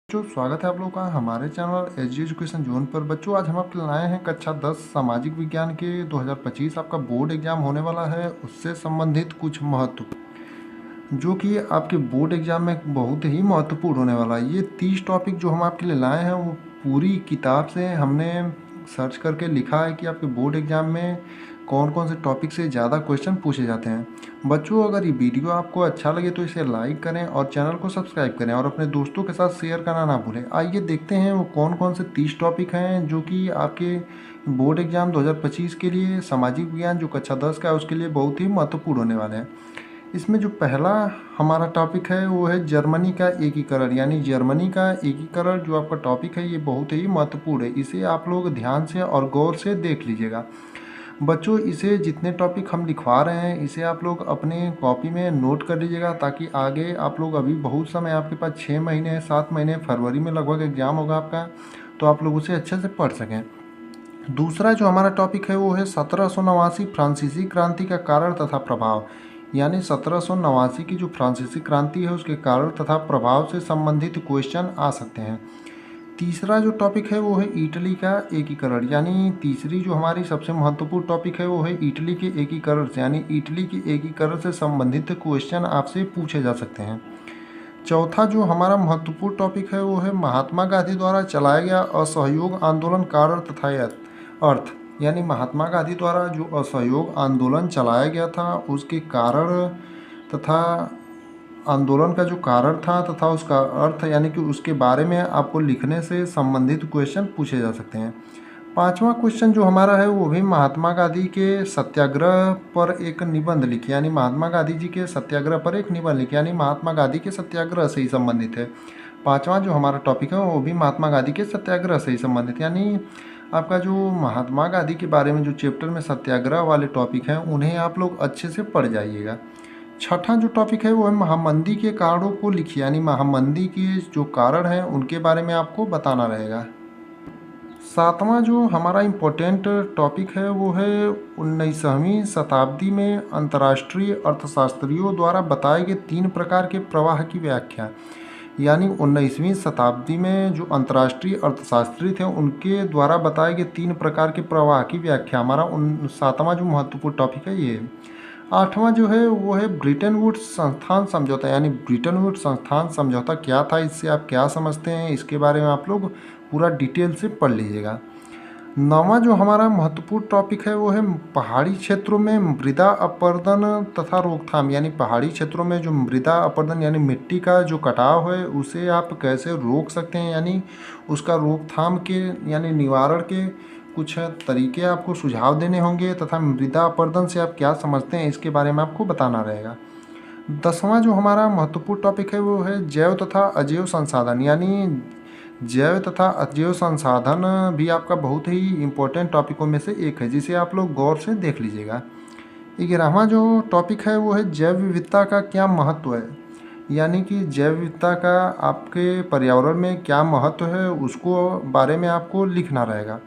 बच्चों स्वागत है आप लोगों का हमारे channel H G education zone पर। बच्चों आज हम आपके लाए हैं कक्षा 10 सामाजिक विज्ञान के 2025 आपका बोर्ड एग्जाम होने वाला है, उससे संबंधित कुछ महत्व जो कि आपके बोर्ड एग्जाम में बहुत ही महत्वपूर्ण होने वाला है। ये 30 टॉपिक जो हम आपके लिए लाए हैं वो पूरी किताब से हमने सर्च करके लिखा है कि आपके बोर्ड एग्जाम में कौन कौन से टॉपिक से ज़्यादा क्वेश्चन पूछे जाते हैं। बच्चों अगर ये वीडियो आपको अच्छा लगे तो इसे लाइक करें और चैनल को सब्सक्राइब करें और अपने दोस्तों के साथ शेयर करना ना भूलें। आइए देखते हैं वो कौन कौन से 30 टॉपिक हैं जो कि आपके बोर्ड एग्जाम 2025 के लिए सामाजिक विज्ञान जो कक्षा 10 का है उसके लिए बहुत ही महत्वपूर्ण होने वाले हैं। इसमें जो पहला हमारा टॉपिक है वो है जर्मनी का एकीकरण, यानी जर्मनी का एकीकरण जो आपका टॉपिक है ये बहुत ही महत्वपूर्ण है। इसे आप लोग ध्यान से और गौर से देख लीजिएगा। बच्चों इसे जितने टॉपिक हम लिखवा रहे हैं इसे आप लोग अपने कॉपी में नोट कर लीजिएगा ताकि आगे आप लोग, अभी बहुत समय आपके पास 6 महीने 7 महीने, फरवरी में लगभग एग्ज़ाम होगा आपका, तो आप लोग उसे अच्छे से पढ़ सकें। दूसरा जो हमारा टॉपिक है वो है 1789 फ्रांसीसी क्रांति का कारण तथा प्रभाव, यानी 1789 की जो फ्रांसीसी क्रांति है उसके कारण तथा प्रभाव से संबंधित क्वेश्चन आ सकते हैं। तीसरा जो टॉपिक है वो है इटली का एकीकरण, यानी तीसरी जो हमारी सबसे महत्वपूर्ण टॉपिक है वो है इटली के एकीकरण से, यानी इटली के एकीकरण से संबंधित क्वेश्चन आपसे पूछे जा सकते हैं। चौथा जो हमारा महत्वपूर्ण टॉपिक है वो है महात्मा गांधी द्वारा चलाया गया असहयोग आंदोलन कारण तथा अर्थ, यानी महात्मा गांधी द्वारा जो असहयोग आंदोलन चलाया गया था उसके कारण तथा आंदोलन का जो कारण था तथा उसका अर्थ, यानी कि उसके बारे में आपको लिखने से संबंधित क्वेश्चन पूछे जा सकते हैं। पांचवा क्वेश्चन जो हमारा है वो भी महात्मा गांधी के सत्याग्रह पर एक निबंध लिखिए, यानी महात्मा गांधी जी के सत्याग्रह पर एक निबंध लिखिए, यानी महात्मा गांधी के सत्याग्रह से ही संबंधित है। पांचवा जो हमारा टॉपिक है वो भी महात्मा गांधी के सत्याग्रह से ही संबंधित, यानी आपका जो महात्मा गांधी के बारे में जो चैप्टर में सत्याग्रह वाले टॉपिक हैं उन्हें आप लोग अच्छे से पढ़ जाइएगा। छठा जो टॉपिक है वो है महामंदी के कारणों को लिखिए, यानी महामंदी के जो कारण हैं उनके बारे में आपको बताना रहेगा। सातवां जो हमारा इम्पोर्टेंट टॉपिक है वो है 19वीं शताब्दी में अंतर्राष्ट्रीय अर्थशास्त्रियों द्वारा बताए गए 3 प्रकार के प्रवाह की व्याख्या, यानी 19वीं शताब्दी में जो अंतर्राष्ट्रीय अर्थशास्त्री थे उनके द्वारा बताए गए 3 प्रकार के प्रवाह की व्याख्या हमारा सातवां जो महत्वपूर्ण टॉपिक है ये। आठवां जो है वो है ब्रिटेन वुड्स संस्थान समझौता, यानी ब्रिटेन वुड्स संस्थान समझौता क्या था, इससे आप क्या समझते हैं, इसके बारे में आप लोग पूरा डिटेल से पढ़ लीजिएगा। नौवां जो हमारा महत्वपूर्ण टॉपिक है वो है पहाड़ी क्षेत्रों में मृदा अपरदन तथा रोकथाम, यानी पहाड़ी क्षेत्रों में जो मृदा अपरदन यानी मिट्टी का जो कटाव है उसे आप कैसे रोक सकते हैं, यानी उसका रोकथाम के यानी निवारण के कुछ तरीके आपको सुझाव देने होंगे तथा मृदा अपरदन से आप क्या समझते हैं इसके बारे में आपको बताना रहेगा। 10वां जो हमारा महत्वपूर्ण टॉपिक है वो है जैव तथा अजैव संसाधन, यानी जैव तथा अजैव संसाधन भी आपका बहुत ही इम्पोर्टेंट टॉपिकों में से एक है जिसे आप लोग गौर से देख लीजिएगा। 11वां जो टॉपिक है वो है जैव विविधता का क्या महत्व है, यानी कि जैव विविधता का आपके पर्यावरण में क्या महत्व है उसको बारे में आपको लिखना रहेगा।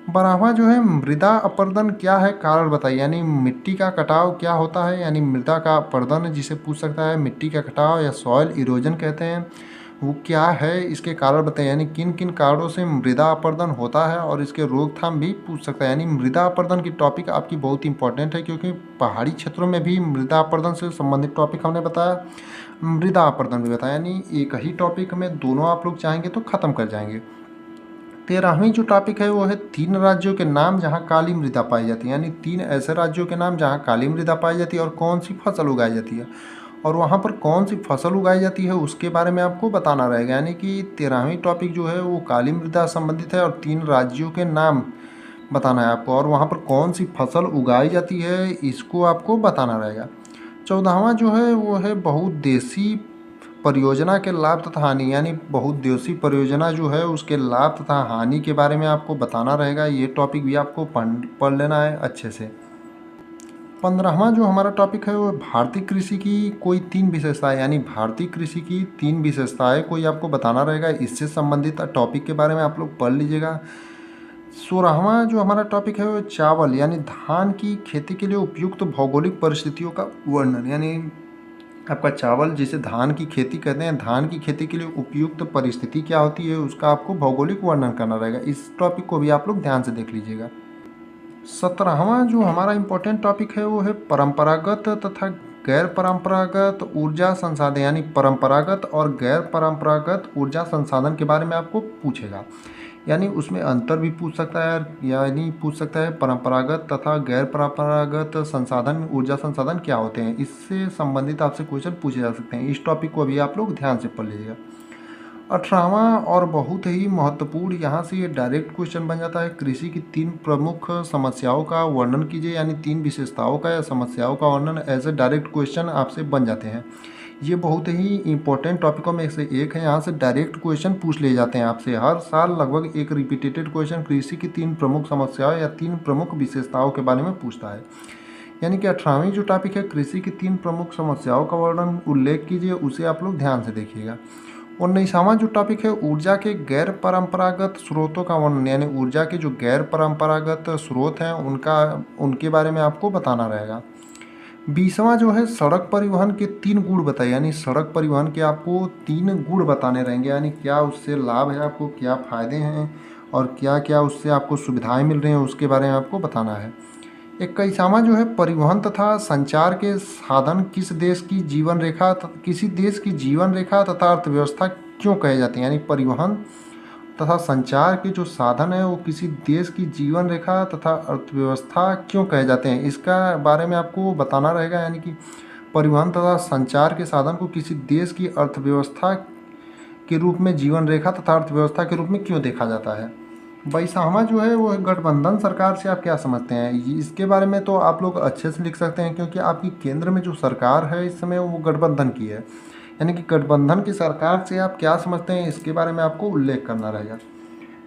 12वां जो है मृदा अपरदन क्या है कारण बताइए, यानी मिट्टी का कटाव क्या होता है, यानी मृदा का अपरदन जिसे पूछ सकता है, मिट्टी का कटाव या सॉइल इरोजन कहते हैं, वो क्या है इसके कारण बताइए, यानी किन किन कारणों से मृदा अपरदन होता है और इसके रोकथाम भी पूछ सकता है। यानी मृदा अपरदन की टॉपिक आपकी बहुत इंपॉर्टेंट है क्योंकि पहाड़ी क्षेत्रों में भी मृदा अपरदन से संबंधित टॉपिक हमने बताया, मृदा अपरदन भी बताया, यानी एक ही टॉपिक में दोनों आप लोग चाहेंगे तो ख़त्म कर जाएंगे। 13वीं जो टॉपिक है वो है 3 राज्यों के नाम जहाँ काली मृदा पाई जाती है, यानी 3 ऐसे राज्यों के नाम जहाँ काली मृदा पाई जाती है और कौन सी फसल उगाई जाती है और वहाँ पर कौन सी फसल उगाई जाती है उसके बारे में आपको बताना रहेगा। यानी कि 13वीं टॉपिक जो है वो काली मृदा संबंधित है और 3 राज्यों के नाम बताना है आपको और वहाँ पर कौन सी फसल उगाई जाती है इसको आपको बताना रहेगा। 14वां जो है वो है बहुउद्देशीय परियोजना के लाभ तथा हानि, यानी बहुउद्देशीय परियोजना जो है उसके लाभ तथा हानि के बारे में आपको बताना रहेगा। ये टॉपिक भी आपको पढ़ लेना है अच्छे से। 15वां जो हमारा टॉपिक है वो भारतीय कृषि की कोई 3 विशेषताएं, यानी भारतीय कृषि की 3 विशेषताएं कोई आपको बताना रहेगा, इससे संबंधित टॉपिक के बारे में आप लोग पढ़ लीजिएगा। 16वां जो हमारा टॉपिक है वो चावल, यानी धान की खेती के लिए उपयुक्त भौगोलिक परिस्थितियों का वर्णन, यानी आपका चावल जिसे धान की खेती कहते हैं, धान की खेती के लिए उपयुक्त परिस्थिति क्या होती है, उसका आपको भौगोलिक वर्णन करना रहेगा। इस टॉपिक को भी आप लोग ध्यान से देख लीजिएगा। 17वां जो हमारा इम्पोर्टेंट टॉपिक है वो है परंपरागत तथा गैर परंपरागत ऊर्जा संसाधन, यानी परंपरागत और गैर परंपरागत ऊर्जा संसाधन के बारे में आपको पूछेगा। यानी उसमें अंतर भी पूछ सकता है, यानी पूछ सकता है परंपरागत तथा गैर परंपरागत संसाधन, ऊर्जा संसाधन क्या होते हैं, इससे संबंधित आपसे क्वेश्चन पूछे जा सकते हैं। इस टॉपिक को भी आप लोग ध्यान से पढ़ लीजिएगा। 18वां और बहुत ही महत्वपूर्ण, यहाँ से ये डायरेक्ट क्वेश्चन बन जाता है, कृषि की 3 प्रमुख समस्याओं का वर्णन कीजिए, यानी 3 विशेषताओं का या समस्याओं का वर्णन एज ए डायरेक्ट क्वेश्चन आपसे बन जाते हैं। ये बहुत ही इंपॉर्टेंट टॉपिकों में से एक है, यहाँ से डायरेक्ट क्वेश्चन पूछ लिए जाते हैं आपसे हर साल। लगभग एक रिपीटेटेड क्वेश्चन कृषि की 3 प्रमुख समस्याओं या 3 प्रमुख विशेषताओं के बारे में पूछता है। यानी कि 18वीं जो टॉपिक है, कृषि की 3 प्रमुख समस्याओं का वर्णन उल्लेख कीजिए, उसे आप लोग ध्यान से देखिएगा। 19वां जो टॉपिक है, ऊर्जा के गैर परंपरागत स्रोतों का वर्णन, यानी ऊर्जा के जो गैर परंपरागत स्रोत हैं उनके बारे में आपको बताना रहेगा। 20वां जो है, सड़क परिवहन के 3 गुण बताइए, यानी सड़क परिवहन के आपको 3 गुण बताने रहेंगे, यानी क्या उससे लाभ है आपको, क्या फ़ायदे हैं और क्या क्या उससे आपको सुविधाएं मिल रही हैं, उसके बारे में आपको बताना है। 21वां जो है, परिवहन तथा संचार के साधन किसी देश की जीवन रेखा तथा अर्थव्यवस्था क्यों कहे जाते हैं, यानी परिवहन तथा संचार के जो साधन है वो किसी देश की जीवन रेखा तथा अर्थव्यवस्था क्यों कहे जाते हैं, इसका बारे में आपको बताना रहेगा। यानी कि परिवहन तथा संचार के साधन को किसी देश की अर्थव्यवस्था के रूप में, जीवन रेखा तथा अर्थव्यवस्था के रूप में क्यों देखा जाता है। 22वां जो है वो है, गठबंधन सरकार से आप क्या समझते हैं। इसके बारे में तो आप लोग अच्छे से लिख सकते हैं, क्योंकि आपकी केंद्र में जो सरकार है इस समय वो गठबंधन की है। यानी कि गठबंधन की सरकार से आप क्या समझते हैं, इसके बारे में आपको उल्लेख करना रहेगा।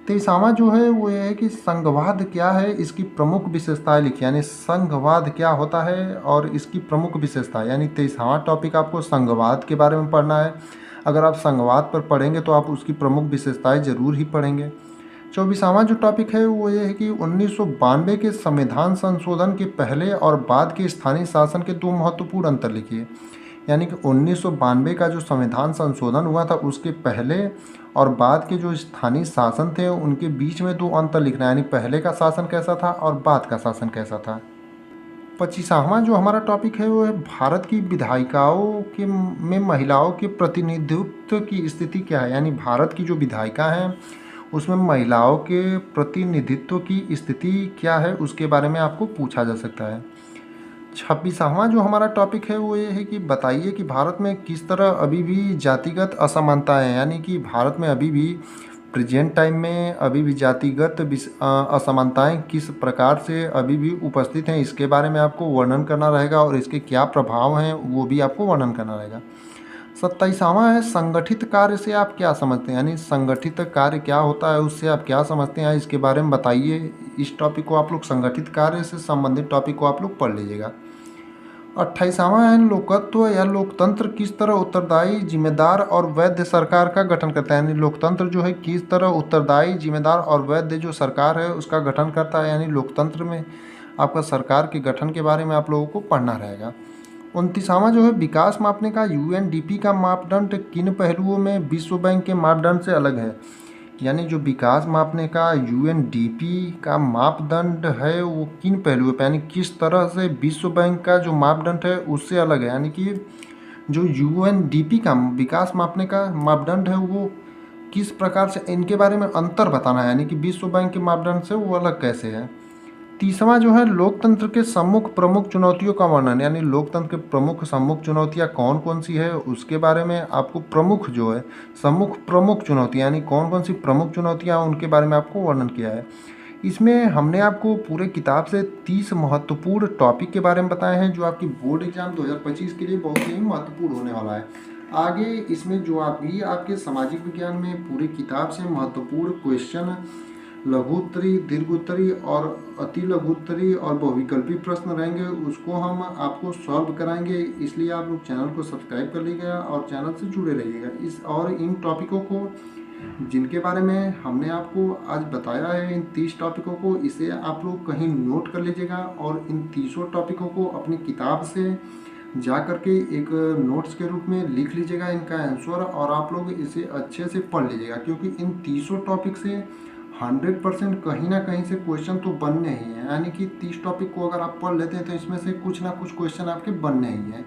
23वां जो है वो ये है कि संघवाद क्या है, इसकी प्रमुख विशेषताएं लिखिए, यानी संघवाद क्या होता है और इसकी प्रमुख विशेषताएं। यानी 23वां टॉपिक आपको संघवाद के बारे में पढ़ना है। अगर आप संघवाद पर पढ़ेंगे तो आप उसकी प्रमुख विशेषताएं जरूर ही पढ़ेंगे। 24वां जो टॉपिक है वो ये है कि 1992 के संविधान संशोधन के पहले और बाद के स्थानीय शासन के 2 महत्वपूर्ण अंतर लिखिए। यानी कि 1992 का जो संविधान संशोधन हुआ था उसके पहले और बाद के जो स्थानीय शासन थे उनके बीच में 2 अंतर लिखना है, यानी पहले का शासन कैसा था और बाद का शासन कैसा था। 25वां जो हमारा टॉपिक है वो है, भारत की विधायिकाओं के में महिलाओं के प्रतिनिधित्व की स्थिति क्या है, यानी भारत की जो विधायिका हैं उसमें महिलाओं के प्रतिनिधित्व की स्थिति क्या है, उसके बारे में आपको पूछा जा सकता है। 26वां जो हमारा टॉपिक है वो ये है कि बताइए कि भारत में किस तरह अभी भी जातिगत असमानताएं हैं, यानी कि भारत में अभी भी प्रेजेंट टाइम में अभी भी जातिगत असमानताएं किस प्रकार से अभी भी उपस्थित हैं, इसके बारे में आपको वर्णन करना रहेगा और इसके क्या प्रभाव हैं वो भी आपको वर्णन करना रहेगा। 27वां है, संगठित कार्य से आप क्या समझते हैं, यानी संगठित कार्य क्या होता है उससे आप क्या समझते हैं, इसके बारे में बताइए। इस टॉपिक को आप लोग, संगठित कार्य से संबंधित टॉपिक को आप लोग पढ़ लीजिएगा। 28वां है, लोकत्व या लोकतंत्र किस तरह उत्तरदायी, जिम्मेदार और वैध सरकार का गठन करता है, यानी लोकतंत्र जो है किस तरह उत्तरदायी, जिम्मेदार और वैध जो सरकार है उसका गठन करता है, यानी लोकतंत्र में आपका सरकार के गठन के बारे में आप लोगों को पढ़ना रहेगा। 29वां जो है, विकास मापने का यूएनडीपी का मापदंड किन पहलुओं में विश्व बैंक के मापदंड से अलग है, यानी जो विकास मापने का यूएनडीपी का मापदंड है वो किन पहलुओं पर, यानी किस तरह से विश्व बैंक का जो मापदंड है उससे अलग है। यानी कि जो यूएनडीपी का विकास मापने का मापदंड है वो किस प्रकार से, इनके बारे में अंतर बताना है, यानी कि विश्व बैंक के मापदंड से वो अलग कैसे है। 30वां जो है, लोकतंत्र के सम्मुख प्रमुख चुनौतियों का वर्णन, यानी लोकतंत्र के प्रमुख सम्मुख चुनौतियां कौन कौन सी है उसके बारे में आपको प्रमुख जो है सम्मुख प्रमुख चुनौतियां, यानी कौन कौन सी प्रमुख चुनौतियां उनके बारे में आपको वर्णन किया है। इसमें हमने आपको पूरे किताब से 30 महत्वपूर्ण टॉपिक के बारे में बताए हैं जो आपकी बोर्ड एग्जाम 2025 के लिए बहुत ही महत्वपूर्ण होने वाला है। आगे इसमें जो आपके सामाजिक विज्ञान में पूरी किताब से महत्वपूर्ण क्वेश्चन, लघु उत्तरी, दीर्घ उत्तरी और अति लघु उत्तरी और बहुविकल्पी प्रश्न रहेंगे, उसको हम आपको सॉल्व कराएंगे। इसलिए आप लोग चैनल को सब्सक्राइब कर लीजिएगा और चैनल से जुड़े रहिएगा। इन टॉपिकों को जिनके बारे में हमने आपको आज बताया है, इन 30 टॉपिकों को, इसे आप लोग कहीं नोट कर लीजिएगा और इन 30 टॉपिकों को अपनी किताब से जा करके एक नोट्स के रूप में लिख लीजिएगा इनका आंसर, और आप लोग इसे अच्छे से पढ़ लीजिएगा, क्योंकि इन 30 टॉपिक से 100% कहीं ना कहीं से क्वेश्चन तो बनने ही हैं। यानी कि 30 टॉपिक को अगर आप पढ़ लेते हैं तो इसमें से कुछ ना कुछ क्वेश्चन आपके बनने ही हैं।